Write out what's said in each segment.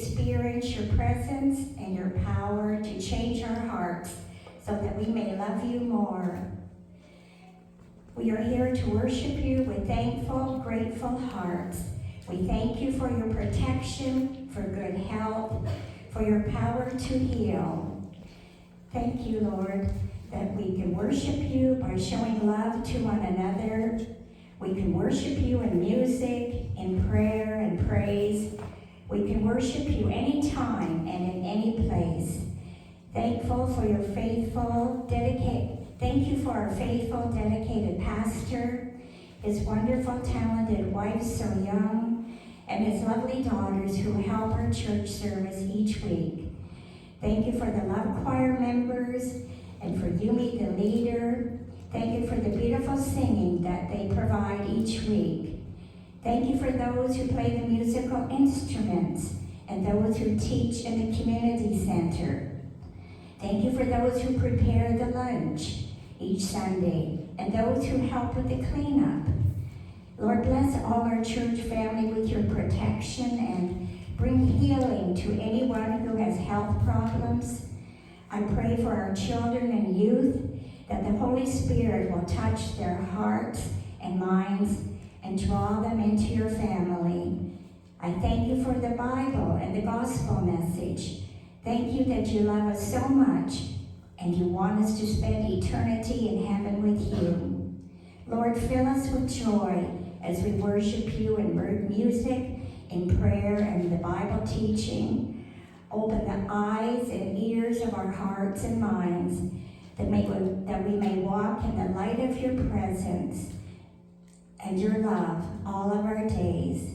experience your presence and your power to change our hearts so that we may love you more. We are here to worship you with thankful, grateful hearts. We thank you for your protection, for good health, for your power to heal. Thank you, Lord, that we can worship you by showing love to one another. We can worship you in music, in prayer and praise. We can worship you anytime and in any place. Thankful for your Thank you for our faithful, dedicated pastor, his wonderful, talented wife, so young, and his lovely daughters who help our church service each week. Thank you for the Love Choir members and for Yumi, the leader. Thank you for the beautiful singing that they provide each week. Thank you for those who play the musical instruments and those who teach in the community center. Thank you for those who prepare the lunch each Sunday and those who help with the cleanup. Lord, bless all our church family with your protection and bring healing to anyone who has health problems. I pray for our children and youth that the Holy Spirit will touch their hearts and minds and draw them into your family. I thank you for the Bible and the gospel message. Thank you that you love us so much and you want us to spend eternity in heaven with you. Lord, fill us with joy as we worship you in music, in prayer, and the Bible teaching. Open the eyes and ears of our hearts and minds that we may walk in the light of your presence and your love all of our days.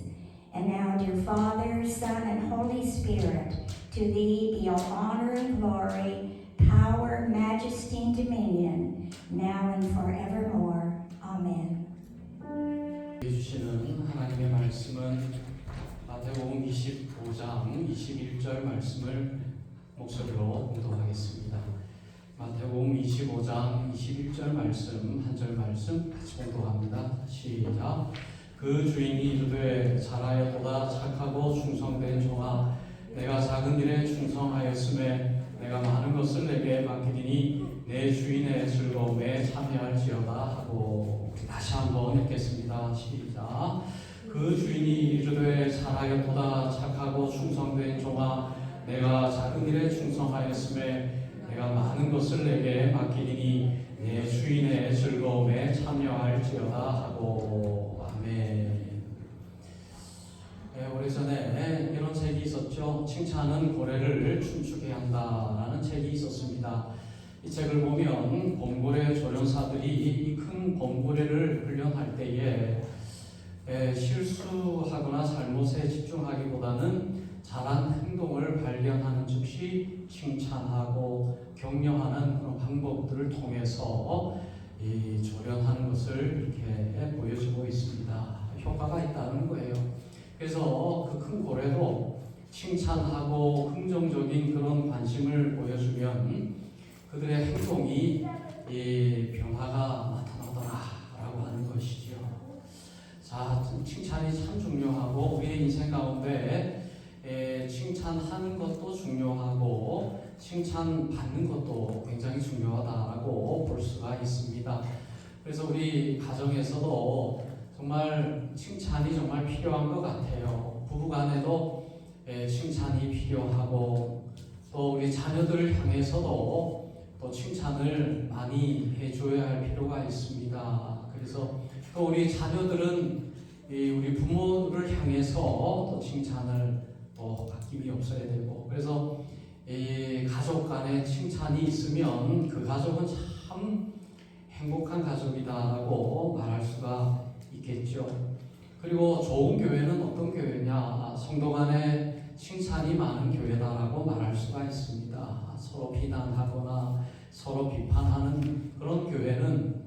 And now, dear Father, Son, and Holy Spirit, to thee be all honor and glory, power, majesty, and dominion, now and forevermore. Amen. 주시는 하나님의 말씀은 마태복음 25장 21절 말씀을 목소리로 봉독하겠습니다. 마태복음 25장 21절 말씀 한 절 말씀 같이 봉독합니다. 시작. 그 주인이 이르되 잘하였도다 착하고 충성된 종아 내가 작은 일에 충성하였음에 내가 많은 것을 내게 맡기리니 내 주인의 즐거움에 참여할지어다 하고 다시 한번 읽겠습니다. 시작. 그 주인이 이르되 잘하였도다 착하고 충성된 종아 내가 작은 일에 충성하였음에 내가 많은 것을 내게 맡기리니 내 주인의 즐거움에 참여할지어다 하고 아멘. 오래전에 이런 책이 있었죠. 칭찬은 고래를 춤추게 한다라는 책이 있었습니다. 이 책을 보면 범고래 조련사들이 이 큰 범고래를 훈련할 때에 실수하거나 잘못에 집중하기보다는 잘한 행동을 발견하는 즉시 칭찬하고 격려하는 그런 방법들을 통해서 이 조련하는 것을 이렇게 보여주고 있습니다. 효과가 있다는 거예요. 그래서 그 큰 고래도 칭찬하고 긍정적인 그런 관심을 보여주면 그들의 행동이 변화가 나타나더라라고 하는 것이죠. 자, 칭찬이 참 중요하고 우리의 인생 가운데 칭찬하는 것도 중요하고 칭찬받는 것도 굉장히 중요하다라고 볼 수가 있습니다. 그래서 우리 가정에서도 정말 칭찬이 정말 필요한 것 같아요. 부부간에도 칭찬이 필요하고 또 우리 자녀들을 향해서도 또 칭찬을 많이 해줘야 할 필요가 있습니다. 그래서 또 우리 자녀들은 우리 부모를 향해서 또 칭찬을 또 아낌이 없어야 되고 그래서 가족 간에 칭찬이 있으면 그 가족은 참 행복한 가족이다라고 말할 수가 있겠죠. 그리고 좋은 교회는 어떤 교회냐? 성도 간에 칭찬이 많은 교회다라고 말할 수가 있습니다. 서로 비난하거나 서로 비판하는 그런 교회는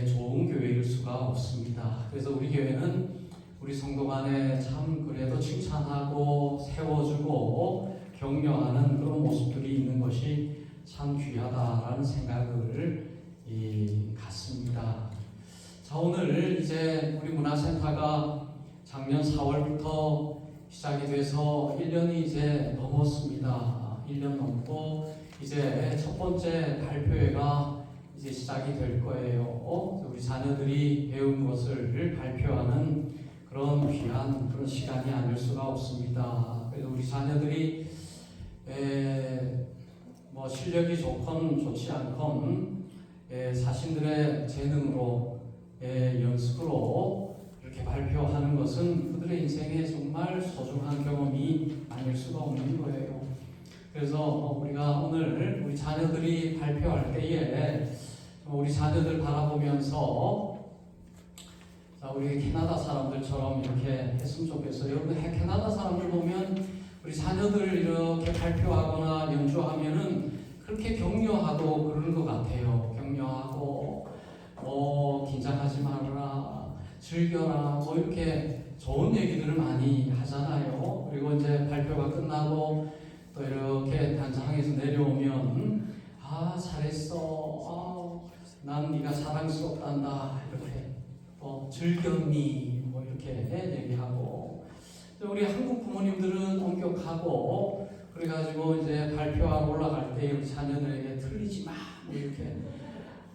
좋은 교회일 수가 없습니다. 그래서 우리 교회는 우리 성도 간에 참 그래도 칭찬하고 세워주고 격려하는 그런 모습들이 있는 것이 참 귀하다라는 생각을 갖습니다. 자, 오늘 이제 우리 문화센터가 작년 4월부터 시작이 돼서 1년이 이제 넘었습니다. 1년 넘고 이제 첫 번째 발표회가 이제 시작이 될 거예요. 우리 자녀들이 배운 것을 발표하는 그런 귀한 그런 시간이 아닐 수가 없습니다. 그래서 우리 자녀들이 뭐 실력이 좋건 좋지 않건 자신들의 재능으로 연습으로 이렇게 발표하는 것은 그들의 인생에 정말 소중한 경험이 아닐 수가 없는 거예요. 그래서 우리가 오늘 우리 자녀들이 발표할 때에 우리 자녀들 바라보면서 우리 캐나다 사람들처럼 이렇게 했으면 좋겠어요. 여러분 캐나다 사람들 보면 우리 자녀들 이렇게 발표하거나 연주하면은 그렇게 격려하고 그러는 것 같아요. 격려하고 긴장하지 말아라, 즐겨라, 뭐 이렇게 좋은 얘기들을 많이 하잖아요. 그리고 이제 발표가 끝나고 또 이렇게 단장에서 내려오면 잘했어, 난 네가 사랑스럽단다, 이렇게 즐겼니, 뭐 이렇게 얘기하고. 우리 한국 부모님들은 엄격하고 그래가지고 이제 발표하러 올라갈 때 우리 자녀들에게 틀리지 마, 뭐 이렇게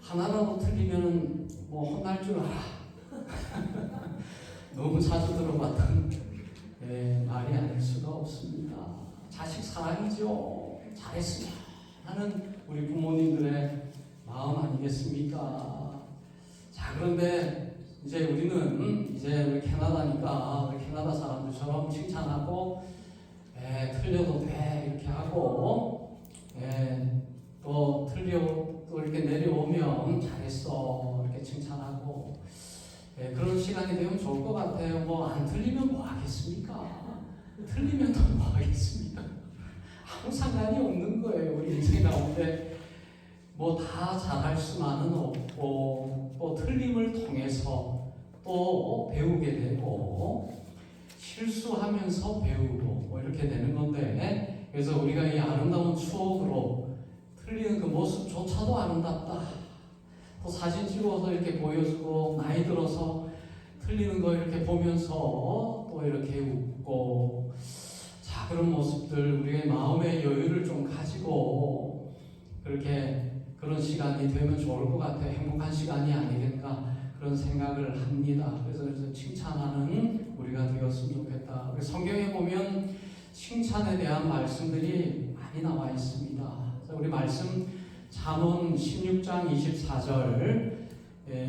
하나라도 틀리면 뭐 혼날 줄 알아. 너무 자주 들어봤던 말이 아닐 수가 없습니다. 자식 사랑이죠. 잘했으면 하는 우리 부모님들의 마음 아니겠습니까? 자, 그런데 이제 우리는 이제 우리 캐나다니까 우리 캐나다 사람들처럼 칭찬하고 틀려도 돼 이렇게 하고 또 또 이렇게 내려오면 잘했어 이렇게 칭찬하고 그런 시간이 되면 좋을 것 같아요. 뭐 안 틀리면 뭐 하겠습니까? 틀리면 또 뭐 하겠습니까? 아무 상관이 없는 거예요. 우리 인생 가운데 뭐 다 잘할 수만은 없고 또 틀림을 통해서 또 배우게 되고 실수하면서 배우고 뭐 이렇게 되는 건데, 그래서 우리가 이 아름다운 추억으로 틀리는 그 모습조차도 아름답다. 또 사진 찍어서 이렇게 보여주고 나이 들어서 틀리는 거 이렇게 보면서 또 이렇게 웃고, 자, 그런 모습들 우리의 마음의 여유를 좀 가지고 그렇게 그런 시간이 되면 좋을 것 같아요. 행복한 시간이 아니겠나 그런 생각을 합니다. 그래서 칭찬하는 우리가 되었으면 좋겠다. 성경에 보면 칭찬에 대한 말씀들이 많이 나와 있습니다. 우리 말씀 잠언 16장 24절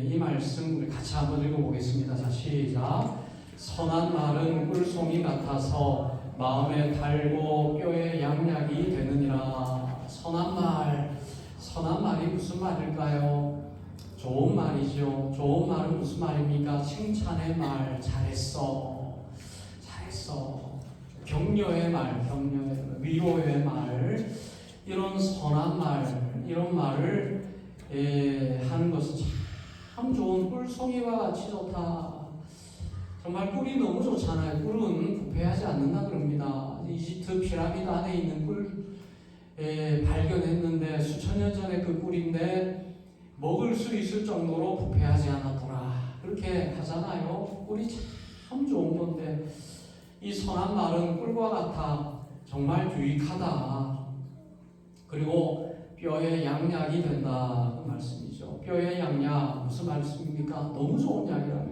이 말씀 우리 같이 한번 읽어보겠습니다. 자, 시작. 선한 말은 꿀송이 같아서 마음에 달고 뼈에 양약이 되느니라. 선한 말이 무슨 말일까요? 좋은 말이죠. 좋은 말은 무슨 말입니까? 칭찬의 말, 잘했어. 격려의 말, 위로의 말, 이런 선한 말, 이런 말을 하는 것은 참 좋은, 꿀송이와 같이 좋다. 정말 꿀이 너무 좋잖아요. 꿀은 부패하지 않는다 그럽니다. 이집트 피라미드 안에 있는 꿀 발견했는데 수천 년 전에 그 꿀인데 먹을 수 있을 정도로 부패하지 않았더라. 그렇게 하잖아요. 꿀이 참 좋은 건데 이 선한 말은 꿀과 같아. 정말 유익하다. 그리고 뼈에 양약이 된다. 그 말씀이죠. 뼈에 양약 무슨 말씀입니까? 너무 좋은 약이라며.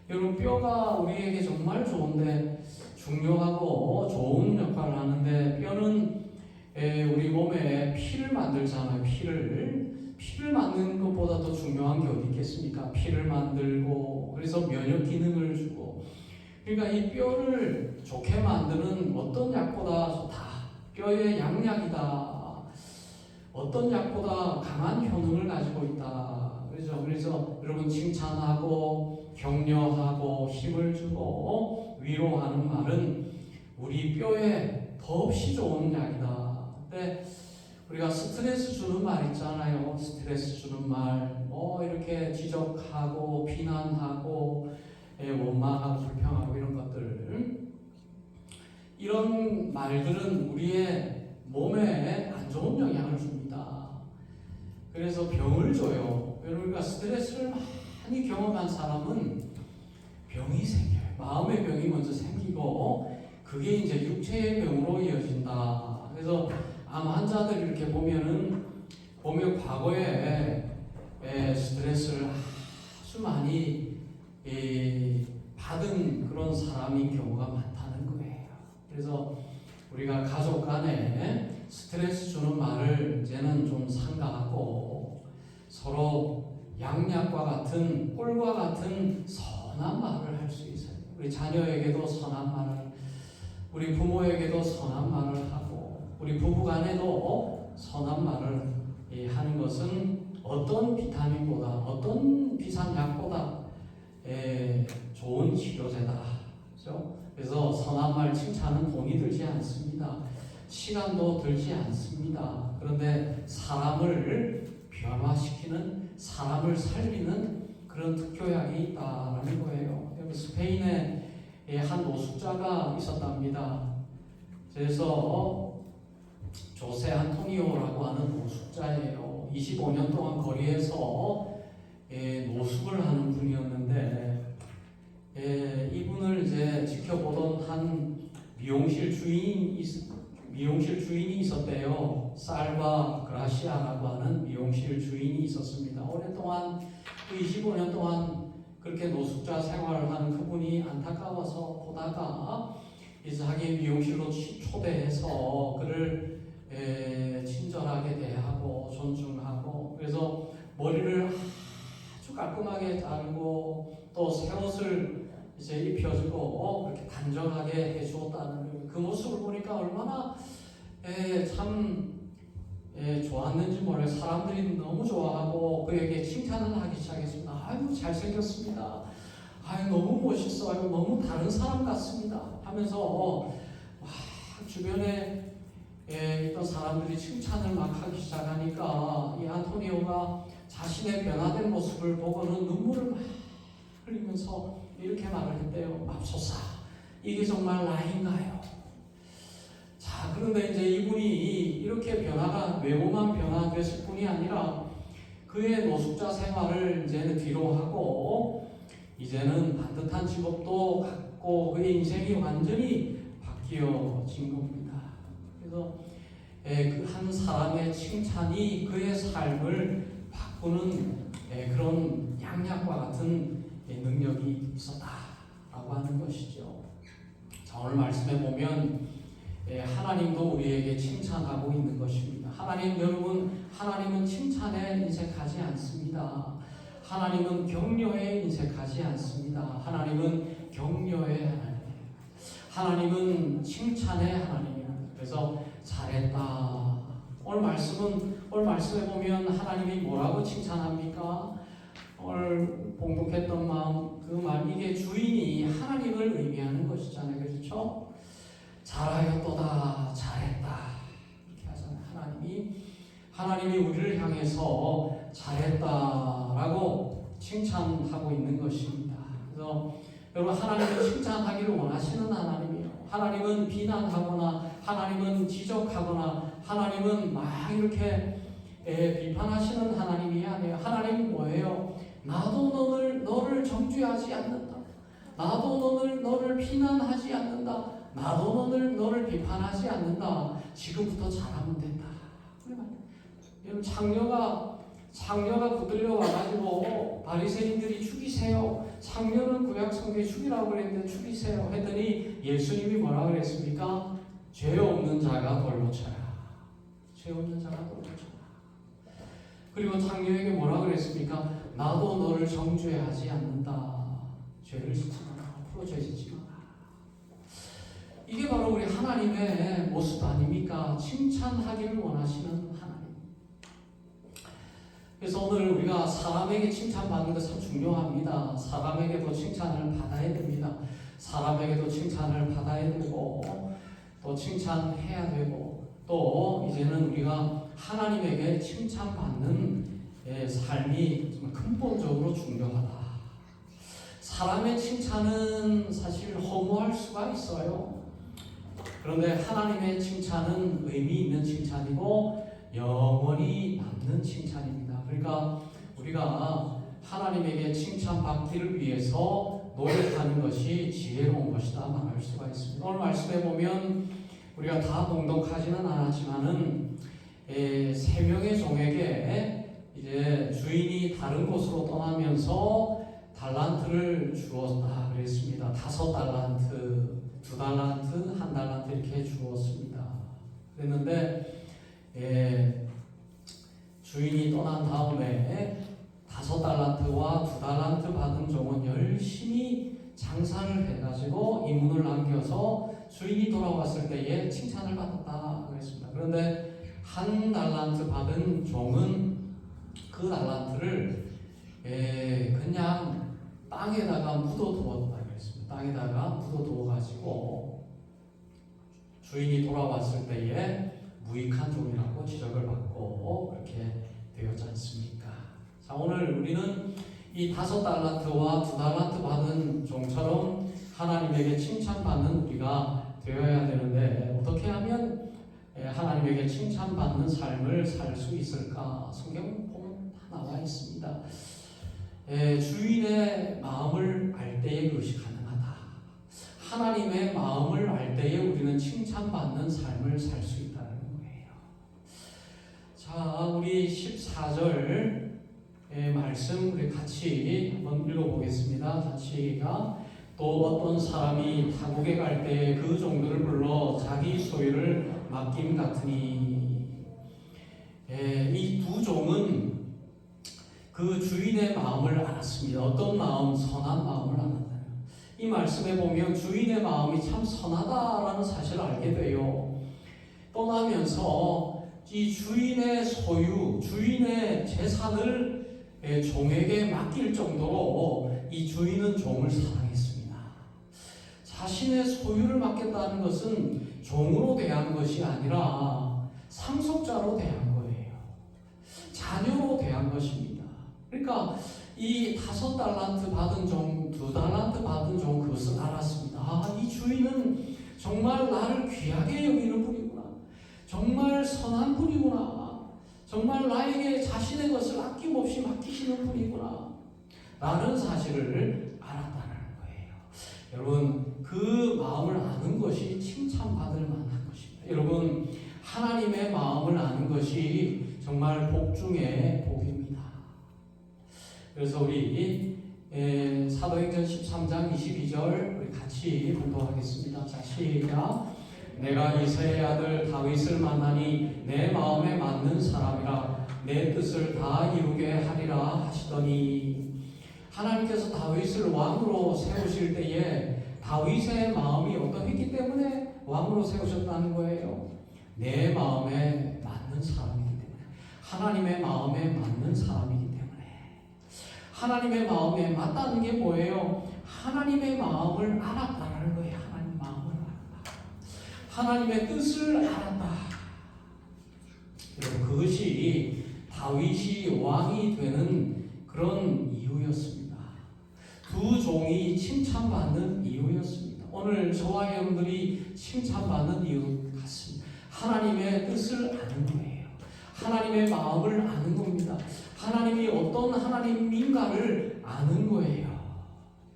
여러분, 뼈가 우리에게 정말 좋은데 중요하고 좋은 역할을 하는데, 뼈는 우리 몸에 피를 만들잖아요. 피를 만드는 것보다 더 중요한 게 어디 있겠습니까? 피를 만들고, 그래서 면역 기능을 주고. 그러니까 이 뼈를 좋게 만드는 어떤 약보다 좋다. 뼈의 양약이다. 어떤 약보다 강한 효능을 가지고 있다. 그래서 여러분, 칭찬하고 격려하고 힘을 주고 위로하는 말은 우리 뼈에 더없이 좋은 약이다. 근데 우리가 스트레스 주는 말 있잖아요. 스트레스 주는 말, 이렇게 지적하고 비난하고 원망하고 불평하고 이런 것들, 이런 말들은 우리의 몸에 안 좋은 영향을 줍니다. 그래서 병을 줘요. 우리가 스트레스를 많이 경험한 사람은 병이 생겨요. 마음의 병이 먼저 생기고 그게 이제 육체의 병으로 이어진다. 그래서 암 환자들 이렇게 보면 과거에 스트레스를 아주 많이 받은 그런 사람인 경우가 많다는 거예요. 그래서 우리가 가족 간에 스트레스 주는 말을 이제는 좀 삼가하고 서로 양약과 같은 꿀과 같은 선한 말을 할 수 있어요. 우리 자녀에게도 선한 말을, 우리 부모에게도 선한 말을 하고, 우리 부부간에도 선한 말을 하는 것은 어떤 비타민보다, 어떤 비상약보다 좋은 치료제다. 그렇죠? 그래서 선한 말 칭찬은 돈이 들지 않습니다. 시간도 들지 않습니다. 그런데 사람을 변화시키는, 사람을 살리는 그런 특효약이 있다라는 거예요. 스페인에 한 노숙자가 있었답니다. 그래서 조세 안토니오라고 하는 노숙자예요. 25년 동안 거리에서 노숙을 하는 분이었는데 이분을 이제 지켜보던 한 미용실 주인이 있었대요. 살바 그라시아라고 하는 미용실 주인이 있었습니다. 오랫동안 25년 동안 그렇게 노숙자 생활을 하는 그분이 안타까워서 보다가 이제 자기 미용실로 초대해서 그를 친절하게 대하고 존중하고, 그래서 머리를 아주 깔끔하게 자르고 또 새 옷을 이제 입혀주고 그렇게 단정하게 해주었다는 그 모습을 보니까 얼마나 참 좋았는지 몰라요. 사람들이 너무 좋아하고 그에게 칭찬을 하기 시작했습니다. 아유 잘생겼습니다. 아유 너무 멋있어요. 너무 다른 사람 같습니다. 하면서 막 주변에 있던 사람들이 칭찬을 막 하기 시작하니까 이 안토니오가 자신의 변화된 모습을 보고는 눈물을 막 흘리면서 이렇게 말을 했대요. 맙소사, 이게 정말 나인가요? 자, 그런데 이제 이분이 이렇게 변화가, 외모만 변화됐을 뿐이 아니라 그의 노숙자 생활을 이제는 뒤로 하고 이제는 반듯한 직업도 갖고 그의 인생이 완전히 바뀌어진 겁니다. 그래서 그 한 사람의 칭찬이 그의 삶을 바꾸는 그런 양약과 같은 능력이 있었다라고 하는 것이죠. 자, 오늘 말씀에 보면 하나님도 우리에게 칭찬하고 있는 것입니다. 여러분, 하나님은 칭찬에 인색하지 않습니다. 하나님은 격려에 인색하지 않습니다. 하나님은 격려의 하나님이에요. 하나님은 칭찬의 하나님입니다. 그래서 잘했다. 오늘 말씀에 보면 하나님이 뭐라고 칭찬합니까? 오늘 봉독했던 마음, 그 말, 이게 주인이 하나님을 의미하는 것이잖아요. 그렇죠? 잘하였도다, 잘했다. 이렇게 하잖아요. 하나님이 우리를 향해서 잘했다라고 칭찬하고 있는 것입니다. 그래서 여러분, 하나님은 칭찬하기를 원하시는 하나님이에요. 하나님은 비난하거나 하나님은 지적하거나 하나님은 막 이렇게 비판하시는 하나님이 아니에요. 하나님은 뭐예요? 나도 너를 정죄하지 않는다. 나도 너를 비난하지 않는다. 나도 너를 비판하지 않는다. 지금부터 잘하면 된다. 여러분, 창녀가 붙들려 와가지고 바리새인들이 죽이세요. 창녀는 구약 성경에 죽이라고 그랬는데 죽이세요 했더니 예수님이 뭐라 그랬습니까? 죄 없는 자가 돌로 쳐라. 죄 없는 자가 돌로 쳐라. 그리고 창녀에게 뭐라 그랬습니까? 나도 너를 정죄하지 않는다. 죄를 짓지 마라. 앞으로 죄 짓지 마라. 이게 바로 우리 하나님의 모습 아닙니까? 칭찬하기를 원하시는 하나님. 그래서 오늘 우리가 사람에게 칭찬받는 게 참 중요합니다. 사람에게도 칭찬을 받아야 됩니다. 사람에게도 칭찬을 받아야 되고 또 칭찬해야 되고 또 이제는 우리가 하나님에게 칭찬받는 삶이 근본적으로 중요하다. 사람의 칭찬은 사실 허무할 수가 있어요. 그런데 하나님의 칭찬은 의미 있는 칭찬이고 영원히 남는 칭찬입니다. 그러니까 우리가 하나님에게 칭찬받기를 위해서 노력하는 것이 지혜로운 것이다 말할 수가 있습니다. 오늘 말씀해 보면 우리가 다 동독하지는 않았지만은 세 명의 종에게 이제 주인이 다른 곳으로 떠나면서 달란트를 주었다 그랬습니다. 5달란트, 2달란트, 1달란트 이렇게 주었습니다. 그랬는데 주인이 떠난 다음에 5달란트와 2달란트 받은 종은 열심히 장사를 해가지고 이문을 남겨서 주인이 돌아왔을 때에 칭찬을 받았다 그랬습니다. 그런데 1달란트 받은 종은 그 달란트를 그냥 땅에다가 묻어두었다 그랬습니다. 땅에다가 묻어두어가지고 주인이 돌아왔을 때에 무익한 종이라고 지적을 받고 그렇게 되었지 않습니까? 자, 오늘 우리는 이 5달란트와 2달란트 받은 종처럼 하나님에게 칭찬받는 우리가 되어야 되는데 어떻게 하면 하나님에게 칭찬받는 삶을 살 수 있을까? 성경 보면 다 나와 있습니다. 주인의 마음을 알 때에 그것이 가능하다. 하나님의 마음을 알 때에 우리는 칭찬받는 삶을 살 수 있다는 거예요. 자, 우리 14절 말씀 우리 같이 한번 읽어보겠습니다. 자, 시작. 또 어떤 사람이 타국에 갈 때 그 종들을 불러 자기 소유를 맡김 같으니 이 두 종은 그 주인의 마음을 알았습니다. 어떤 마음? 선한 마음을 알았다. 이 말씀에 보면 주인의 마음이 참 선하다라는 사실을 알게 돼요. 떠나면서 이 주인의 소유, 주인의 재산을 종에게 맡길 정도로 이 주인은 종을 사랑했습니다. 자신의 소유를 맡겼다는 것은 종으로 대한 것이 아니라 상속자로 대한 거예요. 자녀로 대한 것입니다. 그러니까 이 5달란트 받은 종, 2달란트 받은 종 그것을 알았습니다. 아, 이 주인은 정말 나를 귀하게 여기는 분이구나. 정말 선한 분이구나. 정말 나에게 자신의 것을 아낌없이 맡기시는 분이구나. 라는 사실을 알았다는 거예요. 여러분, 그 마음을 아는 것이 칭찬받을 만한 것입니다. 여러분, 하나님의 마음을 아는 것이 정말 복 중에 복입니다. 그래서 우리 사도행전 13장 22절 우리 같이 공독하겠습니다. 자, 시작. 내가 이새의 아들 다윗을 만나니 내 마음에 맞는 사람이라 내 뜻을 다 이루게 하리라 하시더니, 하나님께서 다윗을 왕으로 세우실 때에 다윗의 마음이 어떠했기 때문에 왕으로 세우셨다는 거예요. 내 마음에 맞는 사람이기 때문에, 하나님의 마음에 맞는 사람이기 때문에. 하나님의 마음에 맞다는 게 뭐예요? 하나님의 마음을 알았다는 거예요. 하나님의 마음을 알았다. 하나님의 뜻을 알았다. 여러분, 그것이 다윗이 왕이 되는 그런 이유였습니다. 두 종이 칭찬받는 이유였습니다. 오늘 저와 여러분들이 칭찬받는 이유 같습니다. 하나님의 뜻을 아는 거예요. 하나님의 마음을 아는 겁니다. 하나님이 어떤 하나님인가를 아는 거예요.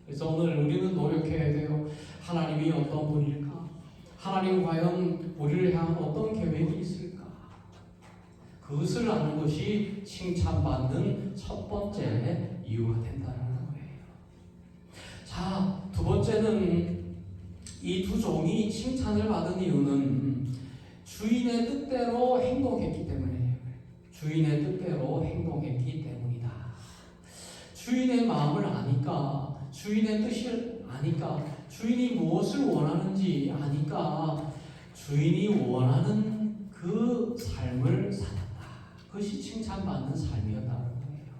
그래서 오늘 우리는 노력해야 돼요. 하나님이 어떤 분일까? 하나님 과연 우리를 향한 어떤 계획이 있을까? 그것을 아는 것이 칭찬받는 첫 번째 이유가 된다는 거예요. 자, 두 번째는 이 두 종이 칭찬을 받은 이유는 주인의 뜻대로 행동했기 때문이에요. 주인의 뜻대로 행동했기 때문이다. 주인의 마음을 아니까, 주인의 뜻을 아니까, 주인이 무엇을 원하는지 아니까 주인이 원하는 그 삶을 살았다. 그것이 칭찬받는 삶이었다는 거예요.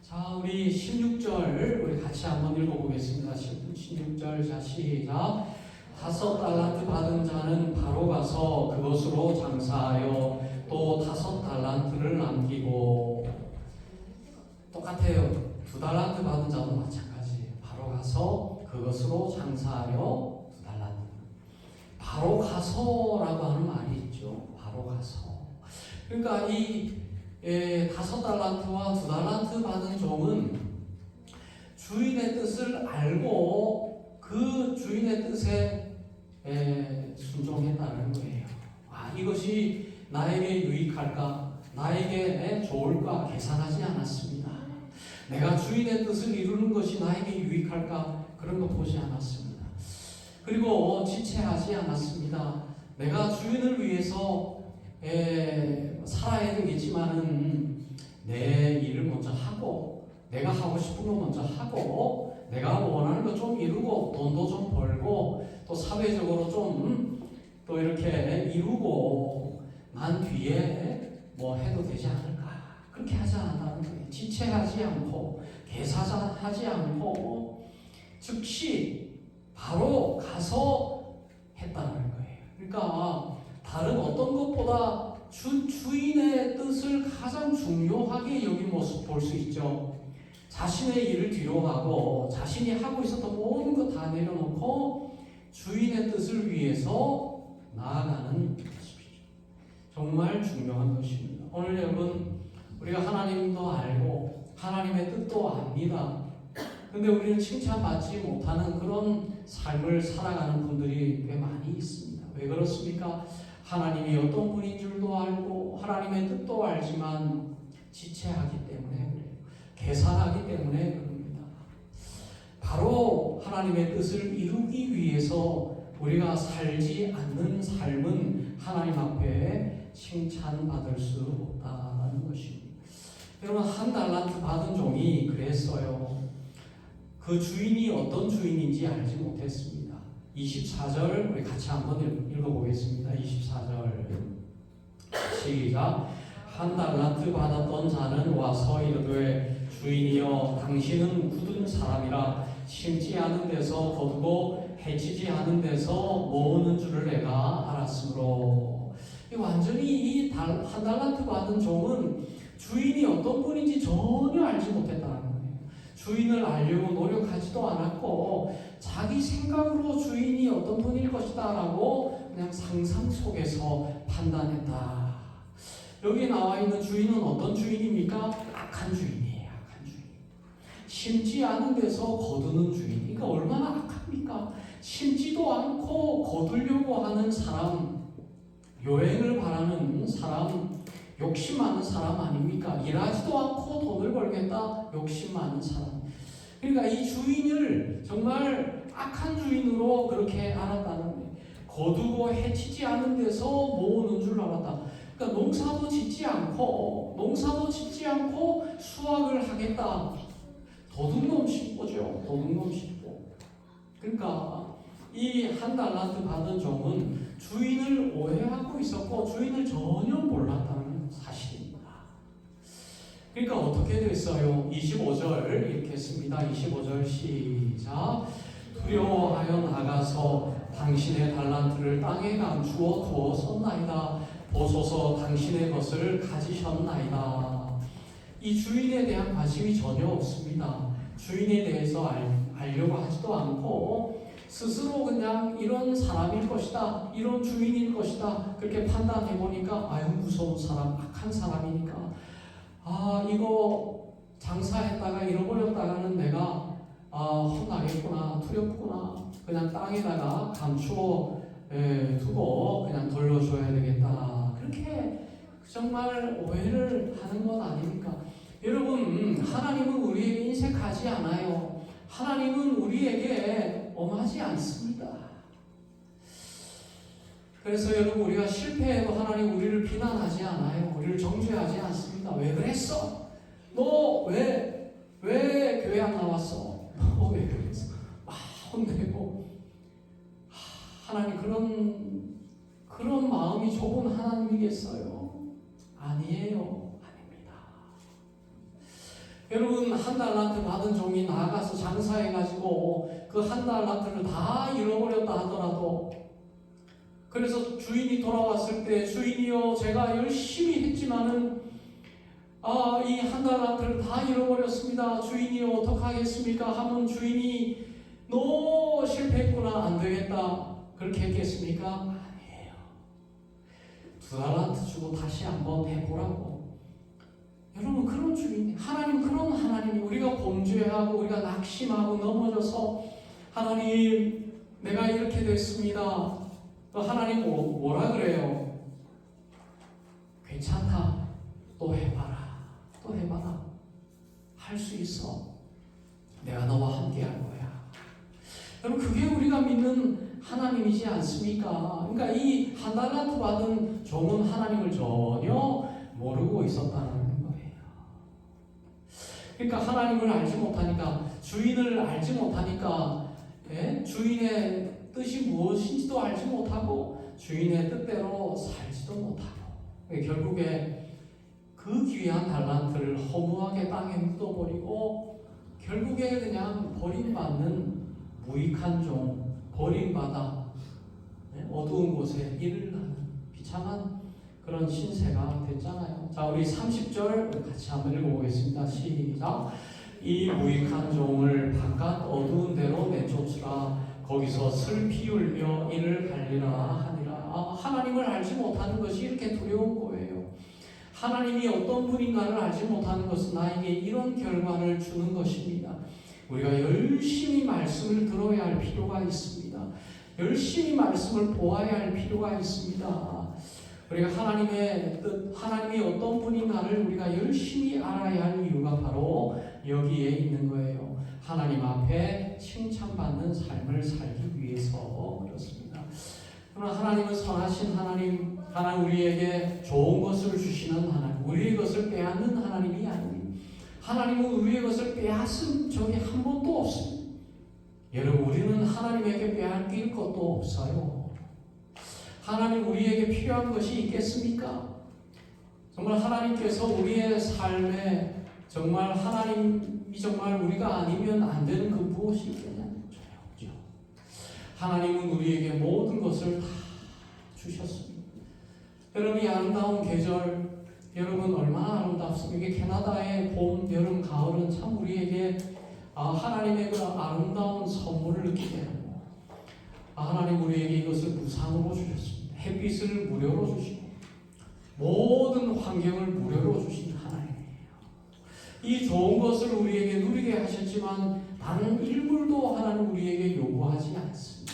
자, 우리 16절 우리 같이 한번 읽어보겠습니다. 16절 자, 시작. 5달란트 받은 자는 바로 가서 그것으로 장사하여 또 5달란트를 남기고, 똑같아요. 2달란트 받은 자도 마찬가지예요. 바로 가서 그것으로 장사하여 2달란트. 바로 가서라고 하는 말이 있죠. 바로 가서. 그러니까 이 5달란트와 2달란트 받은 종은 주인의 뜻을 알고 그 주인의 뜻에 순종했다는 거예요. 이것이 나에게 유익할까? 나에게 좋을까? 계산하지 않았습니다. 내가 주인의 뜻을 이루는 것이 나에게 유익할까? 그런 거 보지 않았습니다. 그리고 지체하지 않았습니다. 내가 주인을 위해서 살아야 되겠지만은 내 일을 먼저 하고 내가 하고 싶은 거 먼저 하고 내가 원하는 거 좀 이루고 돈도 좀 벌고 또 사회적으로 좀 또 이렇게 이루고 난 뒤에 뭐 해도 되지 않을까? 그렇게 하지 않았다는 거예요. 지체하지 않고 계산하지 않고 즉시 바로 가서 했다는 거예요. 그러니까 다른 어떤 것보다 주인의 뜻을 가장 중요하게 여긴 모습 볼 수 있죠. 자신의 일을 뒤로 하고 자신이 하고 있었던 모든 것 다 내려놓고 주인의 뜻을 위해서 나아가는 것이죠. 정말 중요한 것입니다. 오늘 여러분 우리가 하나님도 알고 하나님의 뜻도 압니다. 근데 우리는 칭찬받지 못하는 그런 삶을 살아가는 분들이 꽤 많이 있습니다. 왜 그렇습니까? 하나님이 어떤 분인 줄도 알고 하나님의 뜻도 알지만 지체하기 때문에 그래요. 계산하기 때문에 그럽니다. 바로 하나님의 뜻을 이루기 위해서 우리가 살지 않는 삶은 하나님 앞에 칭찬받을 수 없다는 것입니다. 여러분 한 달란트 받은 종이 그랬어요. 그 주인이 어떤 주인인지 알지 못했습니다. 24절 우리 같이 한번 읽어보겠습니다. 24절 시작. 한 달란트 받았던 자는 와서 이르되 주인이여 당신은 굳은 사람이라 심지 않은 데서 거두고 해치지 않은 데서 모으는 줄을 내가 알았으므로. 완전히 이 한 달란트 받은 종은 주인이 어떤 분인지 전혀 알지 못했다는 거예요. 주인을 알려고 노력하지도 않았고 자기 생각으로 주인이 어떤 분일 것이다 라고 그냥 상상 속에서 판단했다. 여기 나와 있는 주인은 어떤 주인입니까? 악한 주인이에요. 악한 주인. 심지 않은 데서 거두는 주인. 그러니까 얼마나 악합니까? 심지도 않고 거두려고 하는 사람, 여행을 바라는 사람, 욕심 많은 사람 아닙니까? 일하지도 않고 돈을 벌겠다, 욕심 많은 사람. 그러니까 이 주인을 정말 악한 주인으로 그렇게 알았다는 거예요. 거두고 해치지 않은 데서 모으는 줄 알았다. 그러니까 농사도 짓지 않고 수확을 하겠다. 도둑놈 심보죠. 도둑놈 심보. 그러니까 이 한 달란트 받은 종은 주인을 오해하고 있었고 주인을 전혀 몰랐다는 사실입니다. 그러니까 어떻게 됐어요? 25절 이렇게 했습니다. 25절 시작. 두려워하여 나가서 당신의 달란트를 땅에 감추어 두었었나이다. 보소서 당신의 것을 가지셨나이다. 이 주인에 대한 관심이 전혀 없습니다. 주인에 대해서 알려고 하지도 않고 스스로 그냥 이런 사람일 것이다, 이런 주인일 것이다 그렇게 판단해 보니까 아유 무서운 사람, 악한 사람이니까 이거 장사했다가 잃어버렸다가는 내가 혼나겠구나, 두렵구나, 그냥 땅에다가 감추어 두고 그냥 돌려줘야 되겠다, 그렇게 정말 오해를 하는 것 아닙니까? 여러분 하나님은 우리에게 인색하지 않아요. 하나님은 우리에게 엄하지 않습니다. 그래서 여러분 우리가 실패해도 하나님 우리를 비난하지 않아요. 우리를 정죄하지 않습니다. 왜 그랬어? 너 왜 교회 안 나왔어? 너 왜 그랬어? 혼내고 하나님 그런 마음이 좁은 하나님이겠어요? 아니에요. 여러분 한 달란트 받은 종이 나가서 장사해가지고 그 한 달란트를 다 잃어버렸다 하더라도 그래서 주인이 돌아왔을 때 주인이요 제가 열심히 했지만은 이 한 달란트를 다 잃어버렸습니다. 주인이요 어떡하겠습니까? 하면 주인이 너 실패했구나 안 되겠다 그렇게 했겠습니까? 아니에요. 2달란트 주고 다시 한번 해보라고. 여러분 그런 주인, 하나님 그런 하나님이 우리가 범죄하고 우리가 낙심하고 넘어져서 하나님 내가 이렇게 됐습니다. 또 하나님 뭐라 그래요? 괜찮다. 또 해봐라. 또 해봐라. 할 수 있어. 내가 너와 함께 할 거야. 여러분 그게 우리가 믿는 하나님이지 않습니까? 그러니까 이 한 달란트 받은 종은 하나님을 전혀 모르고 있었다는 거예요. 그러니까 하나님을 알지 못하니까, 주인을 알지 못하니까, 주인의 뜻이 무엇인지도 알지 못하고 주인의 뜻대로 살지도 못하고, 결국에 그 귀한 달란트를 허무하게 땅에 묻어버리고 결국에 그냥 버림받는 무익한 종, 버림받아 어두운 곳에 일을 하는 비참한 그런 신세가 됐잖아요. 자, 우리 30절 같이 한번 읽어보겠습니다. 시작. 이 무익한 종을 바깥 어두운 데로 내쫓으라. 거기서 슬피 울며 이를 갈리라 하니라. 하나님을 알지 못하는 것이 이렇게 두려운 거예요. 하나님이 어떤 분인가를 알지 못하는 것은 나에게 이런 결과를 주는 것입니다. 우리가 열심히 말씀을 들어야 할 필요가 있습니다. 열심히 말씀을 보아야 할 필요가 있습니다. 우리가 하나님의 뜻, 하나님이 어떤 분인가를 우리가 열심히 알아야 할 이유가 바로 여기에 있는 거예요. 하나님 앞에 칭찬받는 삶을 살기 위해서 그렇습니다. 그러나 하나님은 선하신 하나님, 하나님 우리에게 좋은 것을 주시는 하나님, 우리의 것을 빼앗는 하나님이 아닙니다. 하나님은 우리의 것을 빼앗은 적이 한 번도 없습니다. 여러분 우리는 하나님에게 빼앗길 것도 없어요. 하나님 우리에게 필요한 것이 있겠습니까? 정말 하나님께서 우리의 삶에 정말 하나님이 정말 우리가 아니면 안 되는 그 무엇이 있겠냐는 거죠. 하나님은 우리에게 모든 것을 다 주셨습니다. 여러분 이 아름다운 계절, 여러분 얼마나 아름답습니까? 이게 캐나다의 봄, 여름, 가을은 참 우리에게 하나님의 그 아름다운 선물을 느끼게 하고, 하나님 우리에게 이것을 무상으로 주셨습니다. 햇빛을 무료로 주시고 모든 환경을 무료로 주신 하나님이에요. 이 좋은 것을 우리에게 누리게 하셨지만 단 일불도 하나님 우리에게 요구하지 않습니다.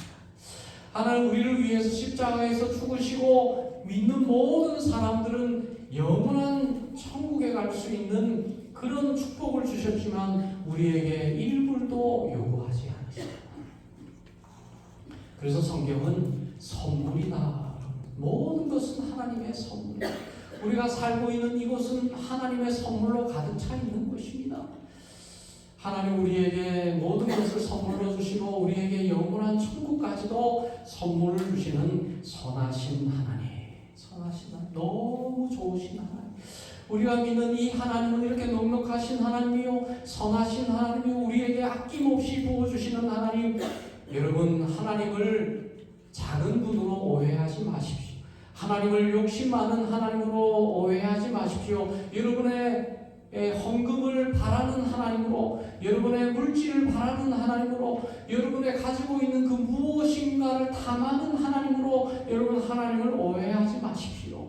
하나님 우리를 위해서 십자가에서 죽으시고 믿는 모든 사람들은 영원한 천국에 갈 수 있는 그런 축복을 주셨지만 우리에게 일불도 요구하지 않으십니다. 그래서 성경은 선물이다. 모든 것은 하나님의 선물. 우리가 살고 있는 이곳은 하나님의 선물로 가득 차 있는 것입니다. 하나님 우리에게 모든 것을 선물로 주시고 우리에게 영원한 천국까지도 선물을 주시는 선하신 하나님. 선하신 하나님. 너무 좋으신 하나님. 우리가 믿는 이 하나님은 이렇게 넉넉하신 하나님이요, 선하신 하나님이요, 우리에게 아낌없이 부어주시는 하나님. 여러분 하나님을 작은 분으로 오해하지 마십시오. 하나님을 욕심 많은 하나님으로 오해하지 마십시오. 여러분의 헌금을 바라는 하나님으로, 여러분의 물질을 바라는 하나님으로, 여러분의 가지고 있는 그 무엇인가를 탐하는 하나님으로 여러분 하나님을 오해하지 마십시오.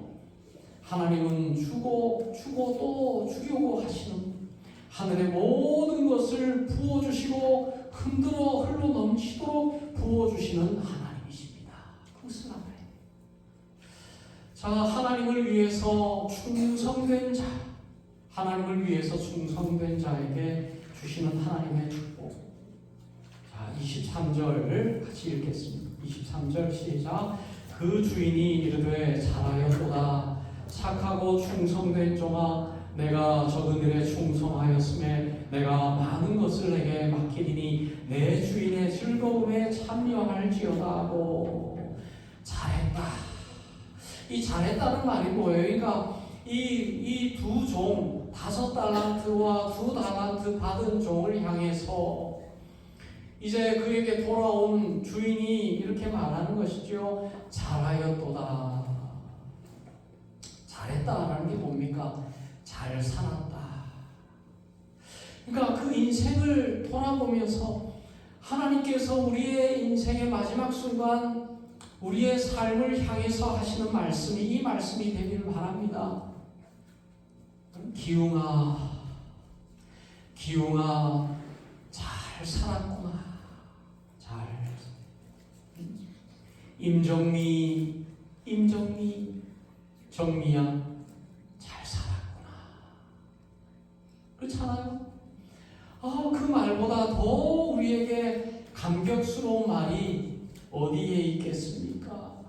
하나님은 주고 또 주려고 하시는, 하늘의 모든 것을 부어주시고 흔들어 흘러 넘치도록 부어주시는 하나님이십니다. 그것은 알아요. 자, 하나님을 위해서 충성된 자, 하나님을 위해서 충성된 자에게 주시는 하나님의 축복. 자, 23절 같이 읽겠습니다. 23절 시작. 그 주인이 이르되 잘하였도다. 착하고 충성된 종아, 내가 적은 일에 충성하였음에 내가 많은 것을 내게 맡기리니 내 주인의 즐거움에 참여할지어다 하고. 잘했다. 이 잘했다는 말이 뭐예요? 그러니까 이 두 종, 5달란트와 2달란트 받은 종을 향해서 이제 그에게 돌아온 주인이 이렇게 말하는 것이죠. 잘하였도다. 잘했다라는 게 뭡니까? 잘 살았다. 그러니까 그 인생을 돌아보면서 하나님께서 우리의 인생의 마지막 순간 우리의 삶을 향해서 하시는 말씀이 이 말씀이 되기를 바랍니다. 기웅아, 기웅아, 잘 살았구나. 잘. 임정미, 임정미, 정미야, 잘 살았구나. 그렇잖아요? 그 말보다 더 우리에게 감격스러운 말이 어디에 있겠습니까?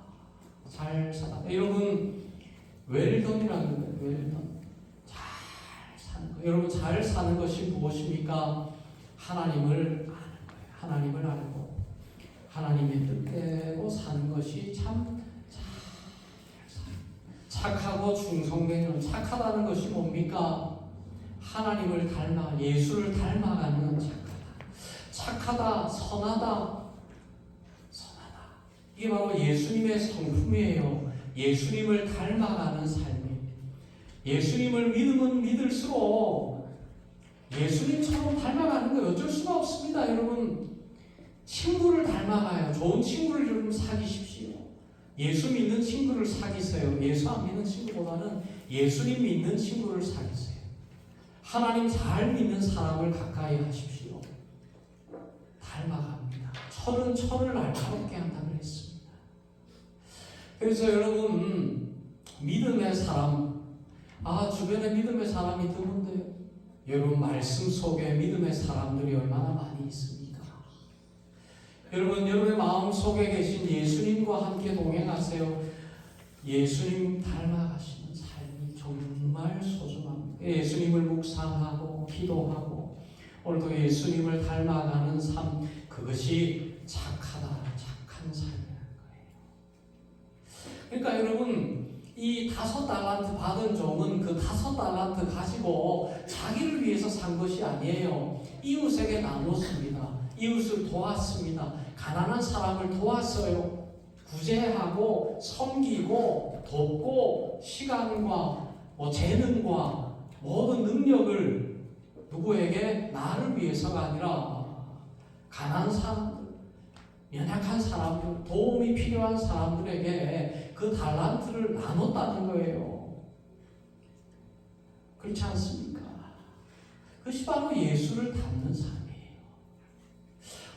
잘 살았다. 여러분, 웰던이라는 거예요. 웰던. 잘 사는 거. 여러분, 잘 사는 것이 무엇입니까? 하나님을 아는 거예요. 하나님을 알고 하나님의 뜻대로 사는 것이 참 착하고 충성되는. 착하다는 것이 뭡니까? 하나님을 닮아, 예수를 닮아가는 착하다. 착하다, 선하다, 선하다. 이게 바로 예수님의 성품이에요. 예수님을 닮아가는 삶이에요. 예수님을 믿으면 믿을수록 예수님처럼 닮아가는 거 어쩔 수가 없습니다. 여러분, 친구를 닮아가요. 좋은 친구를 좀 사귀십시오. 예수 믿는 친구를 사귀세요. 예수 안 믿는 친구보다는 예수님 믿는 친구를 사귀세요. 하나님 잘 믿는 사람을 가까이 하십시오. 닮아갑니다. 철은 철을 날카롭게 한다 그랬습니다. 그래서 여러분, 믿음의 사람, 주변에 믿음의 사람이 드문데요. 여러분, 말씀 속에 믿음의 사람들이 얼마나 많이 있습니까? 여러분, 여러분의 마음 속에 계신 예수님과 함께 동행하세요. 예수님 닮아가시는 삶이 정말 소중합니다. 예수님을 묵상하고 기도하고 오늘도 예수님을 닮아가는 삶, 그것이 착하다, 착한 삶이라는 거예요. 그러니까 여러분, 이 5달란트 받은 종은 그 5달란트 가지고 자기를 위해서 산 것이 아니에요. 이웃에게 나눴습니다. 이웃을 도왔습니다. 가난한 사람을 도왔어요. 구제하고 섬기고 돕고 시간과 재능과 모든 능력을 누구에게? 나를 위해서가 아니라 가난한 사람들, 연약한 사람들, 도움이 필요한 사람들에게 그 달란트를 나눴다는 거예요. 그렇지 않습니까? 그것이 바로 예수를 닮는 삶이에요.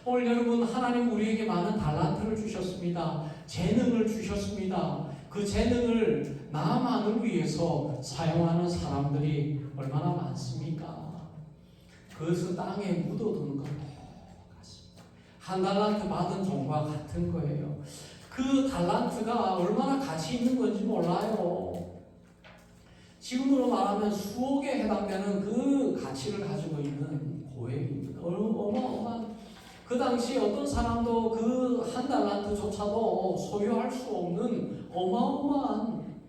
오늘 여러분, 하나님 우리에게 많은 달란트를 주셨습니다. 재능을 주셨습니다. 그 재능을 나만을 위해서 사용하는 사람들이 얼마나 많습니까? 그것은 땅에 묻어두는 것 같습니다. 한 달란트 받은 종과 같은 거예요. 그 달란트가 얼마나 가치 있는 건지 몰라요. 지금으로 말하면 수억에 해당되는 그 가치를 가지고 있는 고액입니다. 어마어마한. 그 당시 어떤 사람도 그 한 달란트조차도 소유할 수 없는 어마어마한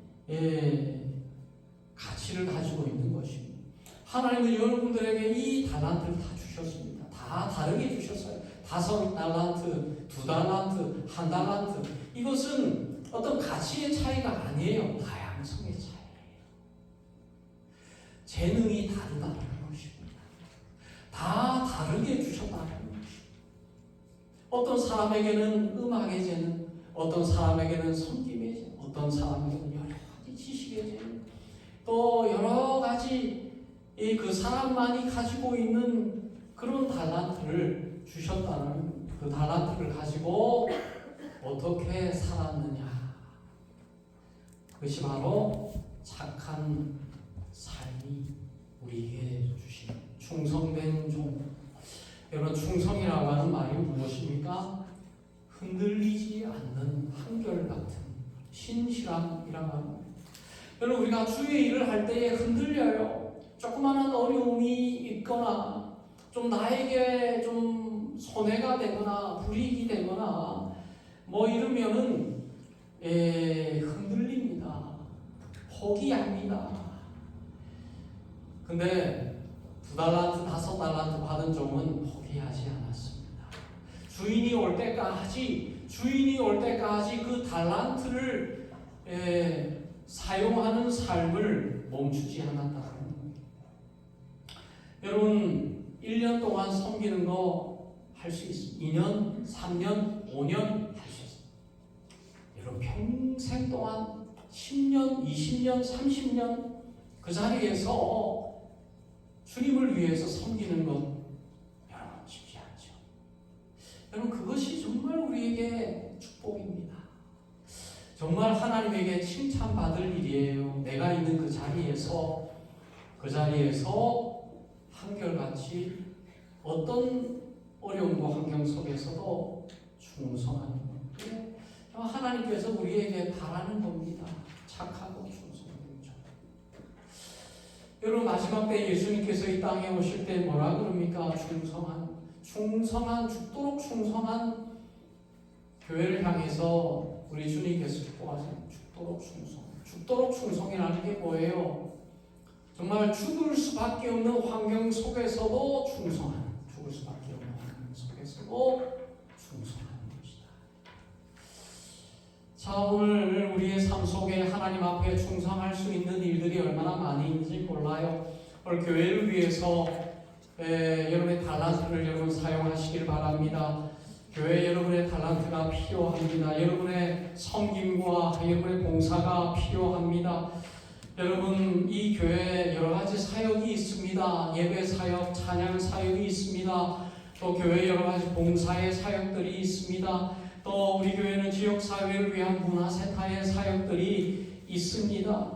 가치를 가지고 있는 것입니다. 하나님은 여러분들에게 이 달란트를 다 주셨습니다. 다 다르게 주셨어요. 5달란트, 2달란트, 1달란트. 이것은 어떤 가치의 차이가 아니에요. 다양성의 차이예요. 재능이 다르다는 것입니다. 다 다르게 주셨다는 것입니다. 어떤 사람에게는 음악의 재능, 어떤 사람에게는 섬김의 재능, 어떤 사람에게는 여러 가지 지식의 재능, 또 여러 가지 그 사람만이 가지고 있는 그런 달란트를 주셨다는, 그 달란트를 가지고 어떻게 살았느냐. 그것이 바로 착한 삶이 우리에게 주신 충성된 종. 여러분, 충성이라고 하는 말이 무엇입니까? 흔들리지 않는 한결같은 신실함이라고 합니다. 여러분, 우리가 주의 일을 할 때에 흔들려요. 조그마한 어려움이 있거나 좀 나에게 좀 손해가 되거나 불이익이 되거나 이러면은 흔들립니다. 포기합니다. 근데 2달란트, 5달란트 받은 종은 포기하지 않았습니다. 주인이 올 때까지 그 달란트를 사용하는 삶을 멈추지 않았다는 겁니다. 여러분, 1년 동안 섬기는 거 할 수 있습니다. 2년, 3년, 5년 할 수 있습니다. 여러분, 평생 동안 10년, 20년, 30년 그 자리에서 주님을 위해서 섬기는 것 여러분 쉽지 않죠. 여러분 그것이 정말 우리에게 축복입니다. 정말 하나님에게 칭찬받을 일이에요. 내가 있는 그 자리에서 한결같이 어떤 어려움과 환경 속에서도 충성하는 것. 하나님께서 우리에게 바라는 겁니다. 착하고 충성된 자. 여러분 마지막 때 예수님께서 이 땅에 오실 때 뭐라 그럽니까? 충성한 죽도록 충성한 교회를 향해서 우리 주님께서 축복하세요. 죽도록 충성이라는 게 뭐예요? 정말 죽을 수밖에 없는 환경 속에서도 죽을 수밖에 없는 환경 속에서도 충성하는 것이다. 자, 오늘 우리의 삶 속에 하나님 앞에 충성할 수 있는 일들이 얼마나 많이 있는지 몰라요. 오늘 교회를 위해서 여러분의 달란트를 여러분 사용하시길 바랍니다. 교회 여러분의 달란트가 필요합니다. 여러분의 섬김과 여러분의 봉사가 필요합니다. 여러분 이 교회에 여러 가지 사역이 있습니다. 예배 사역, 찬양 사역이 있습니다. 또 교회 여러 가지 봉사의 사역들이 있습니다. 또 우리 교회는 지역 사회를 위한 문화 세타의 사역들이 있습니다.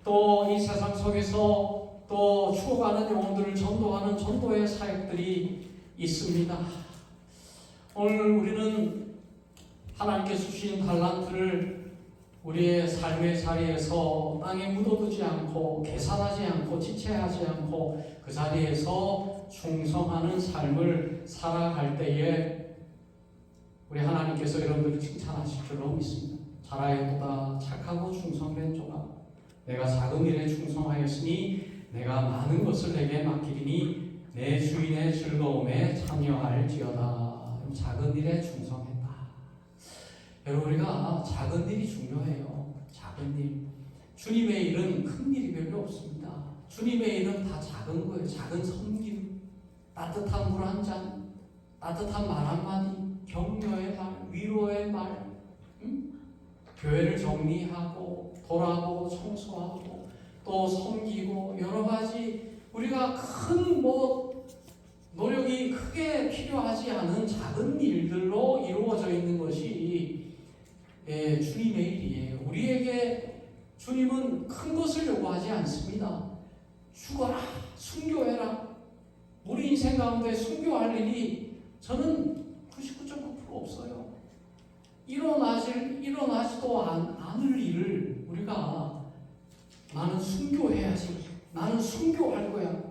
또 이 세상 속에서 또 추억하는 영혼들을 전도하는 전도의 사역들이 있습니다. 오늘 우리는 하나님께 주신 달란트를 우리의 삶의 자리에서 땅에 묻어두지 않고 계산하지 않고 지체하지 않고 그 자리에서 충성하는 삶을 살아갈 때에 우리 하나님께서 여러분들을 칭찬하실 줄로 믿습니다. 잘하였도다 착하고 충성된 종아, 내가 작은 일에 충성하였으니 내가 많은 것을 내게 맡기리니 내 주인의 즐거움에 참여할지어다. 작은 일에 충성했다. 여러분 우리가 작은 일이 중요해요. 작은 일. 주님의 일은 큰 일이 별로 없습니다. 주님의 일은 다 작은 거예요. 작은 섬김, 따뜻한 물 한 잔, 따뜻한 말 한마디, 격려의 말, 위로의 말, 교회를 정리하고 돌아보고 청소하고 또 섬기고 여러 가지 우리가 큰 노력이 크게 필요하지 않은 작은 일들로 이루어져 있는 것이 주님의 일이에요. 우리에게 주님은 큰 것을 요구하지 않습니다. 죽어라, 순교해라. 우리 인생 가운데 순교할 일이 저는 99.9% 없어요. 일어나지도 않을 일을 우리가 나는 순교해야지, 나는 순교할 거야.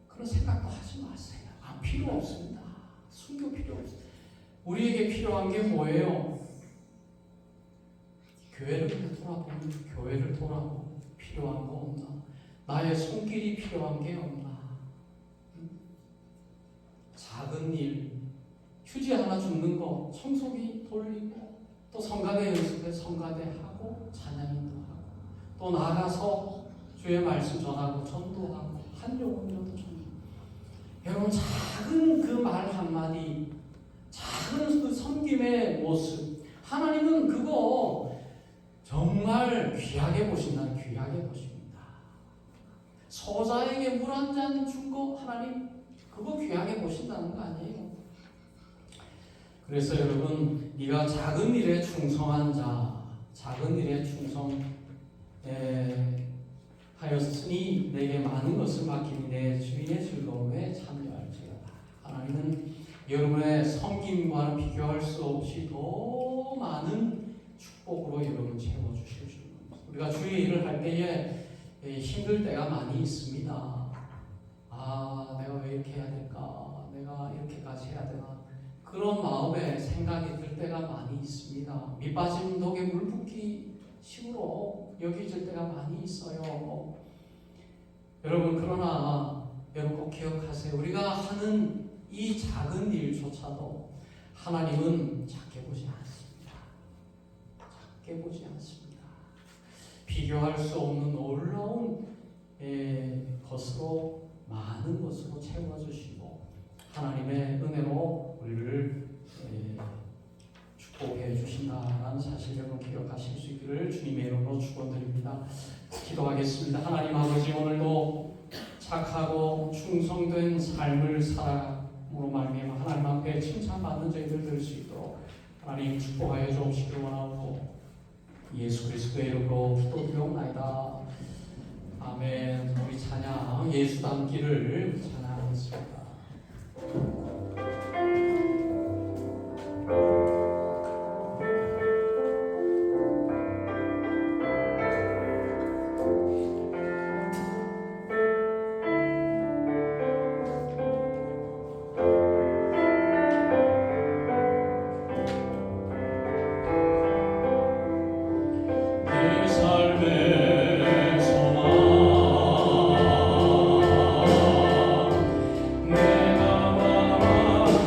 그런 생각도 하지 마세요. 필요 없습니다. 순교 필요 없습니다. 우리에게 필요한 게 뭐예요? 교회를 돌아보고 필요한 거 없나? 나의 손길이 필요한 게 없나? 작은 일, 휴지 하나 줍는 거, 청소기 돌리고 또 성가대 연습에 성가대하고 찬양인도 하고 또 나가서 주의 말씀 전하고 전도하고 한 영혼이라도 전도. 여러분 작은 그 말 한마디, 작은 그 섬김의 모습, 하나님은 그거 정말 귀하게 보신다는 귀하게 보십니다. 소자에게 물 한 잔 준 거 하나님 그거 귀하게 보신다는 거 아니에요. 그래서 여러분 네가 작은 일에 충성한 자, 작은 일에 하였으니 내게 많은 것을 맡기니 내 주인의 즐거움에 참여할지어다. 하나님은 여러분의 섬김과는 비교할 수 없이 더 많은 축복으로 여러분을 채워주실 줄 겁니다. 우리가 주의 일을 할 때에 힘들 때가 많이 있습니다. 내가 왜 이렇게 해야 될까? 내가 이렇게까지 해야 되나? 그런 마음에 생각이 들 때가 많이 있습니다. 밑빠진 독에 물 붓기 식으로 여겨질 때가 많이 있어요. 여러분 그러나 여러분 꼭 기억하세요. 우리가 하는 이 작은 일조차도 하나님은 작게 보지 않습니다. 작게 보지 않습니다. 비교할 수 없는 놀라운 것으로 많은 것으로 채워주시고 하나님의 은혜로 우리를 축복해 주시옵소서. 주신다라는 사실 여러분 기억하실 수 있기를 주님의 이름으로 축원드립니다. 기도하겠습니다. 하나님 아버지, 오늘도 착하고 충성된 삶을 살아므로 말미암아 하나님 앞에 칭찬받는 저희들 될 수 있도록 하나님 축복하여 주옵시기를 원하고 예수 그리스도의 이름으로 기도드리옵나이다. 아멘. 우리 찬양 예수 닮기를 찬양하겠습니다. 내 삶의 소망 내가 바라는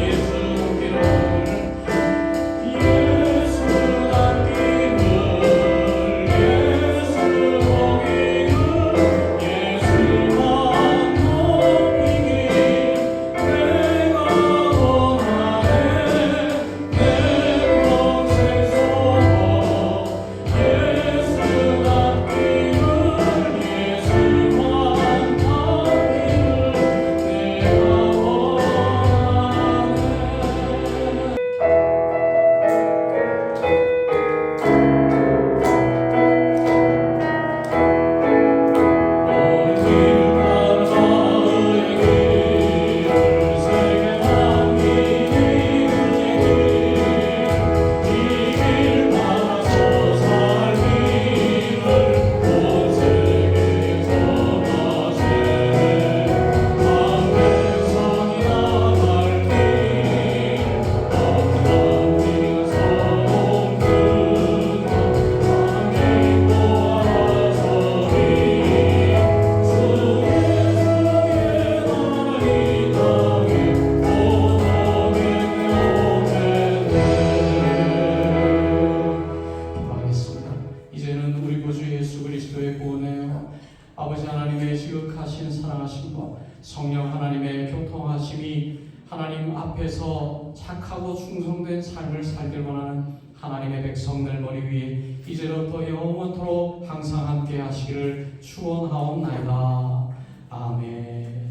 예수 닮기를 내가 원하네. 하옵는 아버지 하나님의 지극하신 사랑하심과 성령 하나님의 교통하심이 하나님 앞에서 착하고 충성된 삶을 살길 원하는 하나님의 백성들 머리 위에 이제로부터 영원토록 항상 함께 하시기를 축원하옵나이다. 아멘.